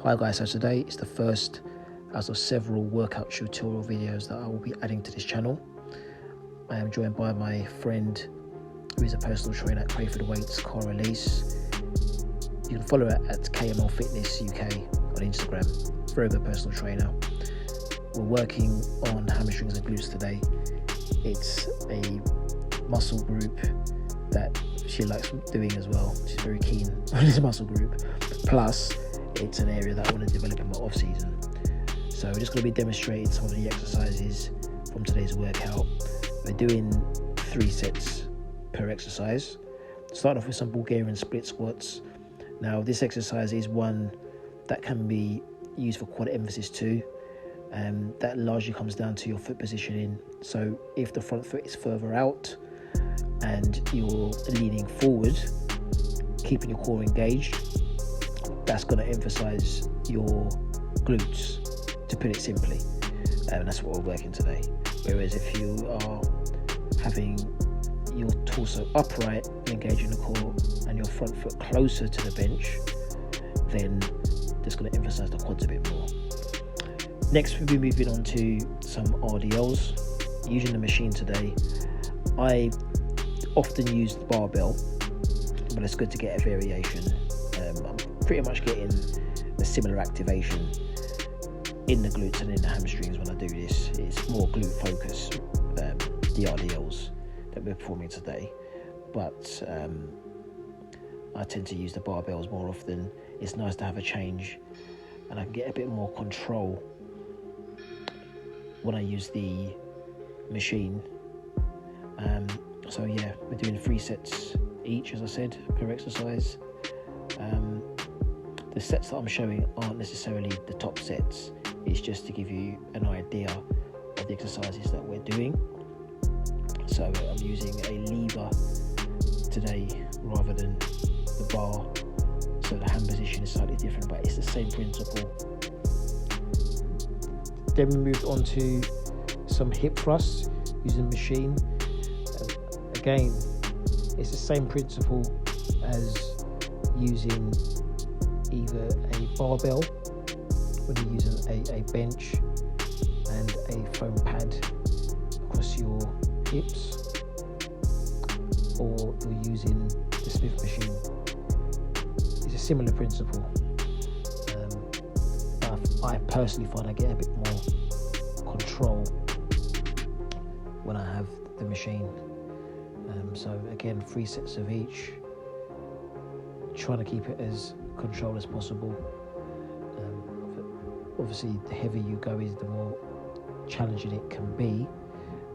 Hi guys, so today is the first out of several workout tutorial videos that I will be adding to this channel. I am joined by my friend who is a personal trainer at Crayford Weights, Cara Elise. You can follow her at KML Fitness UK on Instagram. Very good personal trainer. We're working on hamstrings and glutes today. It's a muscle group that she likes doing as well. She's very keen on this muscle group. Plus, it's an area that I want to develop in my off season. So we're just going to be demonstrating some of the exercises from today's workout. We're doing 3 sets per exercise. Start off with some Bulgarian split squats. Now this exercise is one that can be used for quad emphasis too. That largely comes down to your foot positioning. So if the front foot is further out and you're leaning forward, keeping your core engaged, that's going to emphasize your glutes, to put it simply, and that's what we're working today. Whereas if you are having your torso upright, engaging the core, and your front foot closer to the bench, then that's going to emphasize the quads a bit more. Next, we'll be moving on to some RDLs. Using the machine today, I often use the barbell, but it's good to get a variation. I'm pretty much getting a similar activation in the glutes and in the hamstrings when I do this. It's more glute focus, the RDLs that we're performing today, but I tend to use the barbells more often. It's nice to have a change, and I can get a bit more control when I use the machine. So yeah, we're doing 3 sets each, as I said, per exercise. The sets that I'm showing aren't necessarily the top sets. It's just to give you an idea of the exercises that we're doing. So I'm using a lever today rather than the bar, so the hand position is slightly different, but it's the same principle. Then we moved on to some hip thrusts using the machine. Again, it's the same principle as using either a barbell when you're using a bench and a foam pad across your hips, or you're using the Smith machine. It's a similar principle. But I personally find I get a bit more control when I have the machine. So again, 3 sets of each, trying to keep it as controlled as possible. Obviously, the heavier you go is the more challenging it can be,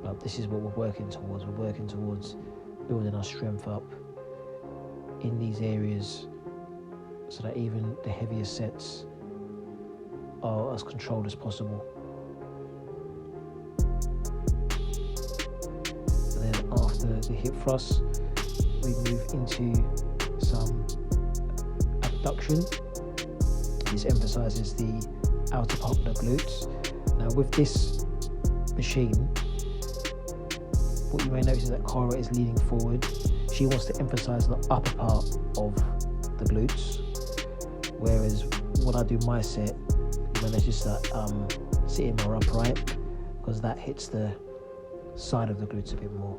but this is what we're working towards. We're working towards building our strength up in these areas so that even the heavier sets are as controlled as possible. And then after the hip thrust, we move into some abduction. This emphasizes the outer part of the glutes. Now with this machine, what you may notice is that Cara is leaning forward. She wants to emphasize the upper part of the glutes, whereas when I do my set, you may notice that I'm sitting more upright because that hits the side of the glutes a bit more.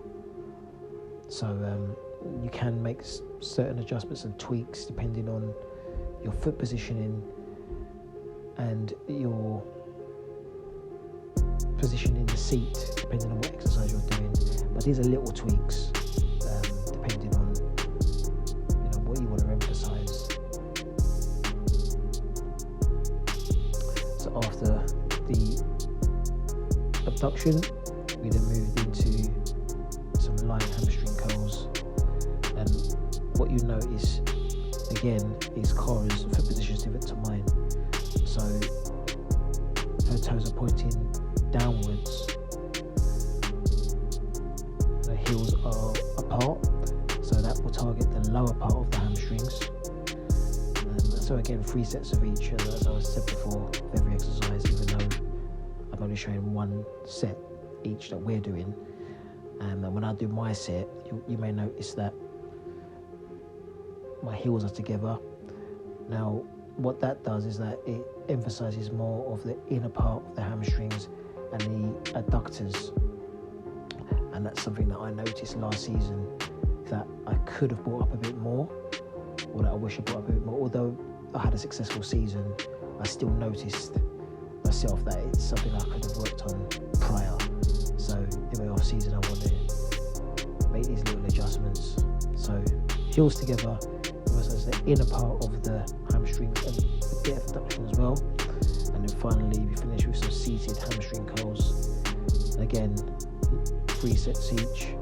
So you can make certain adjustments and tweaks depending on your foot positioning and your position in the seat, depending on what exercise you're doing. But these are little tweaks, depending on what you want to emphasize. So after the abduction, we then moved into some light hamstring curls, and what you notice again is Cara's foot position is different to mine. So her toes are pointing downwards, her heels are apart, so that will target the lower part of the hamstrings. So again, 3 sets of each, as I said before, of every exercise, even though I'm only showing 1 set each that we're doing. And when I do my set, you may notice that my heels are together. Now what that does is that it emphasizes more of the inner part of the hamstrings and the adductors. And that's something that I noticed last season that I could have brought up a bit more, or that I wish I brought up a bit more. Although I had a successful season, I still noticed myself that it's something I could have worked on prior. So in my off season, I want to make these little adjustments. So heels together, as the inner part of the hamstrings and a bit of adduction as well. And then finally we finish with some seated hamstring curls. And again, 3 sets each.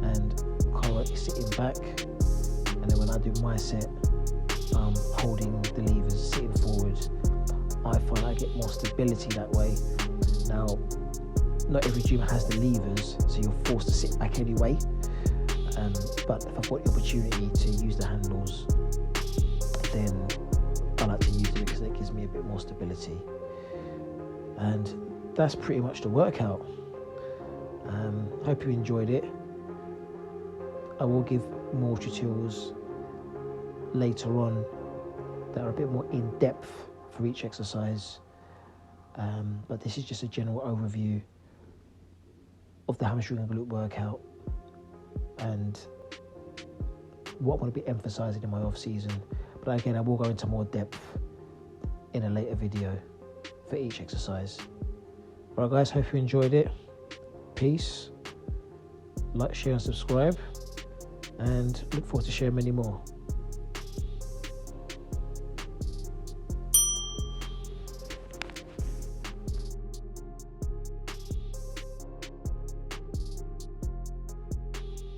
And Cara is sitting back. And then when I do my set, I'm holding the levers, sitting forward. I find I get more stability that way. Now, not every gym has the levers, so you're forced to sit back anyway. But if I've got the opportunity to use the handles, then I like to use it because it gives me a bit more stability. And that's pretty much the workout. Hope you enjoyed it. I will give more tutorials later on that are a bit more in depth for each exercise. But this is just a general overview of the hamstring and glute workout and what I want to be emphasizing in my off season. But again, I will go into more depth in a later video for each exercise. Alright guys, hope you enjoyed it. Peace. Like, share and subscribe, and look forward to sharing many more.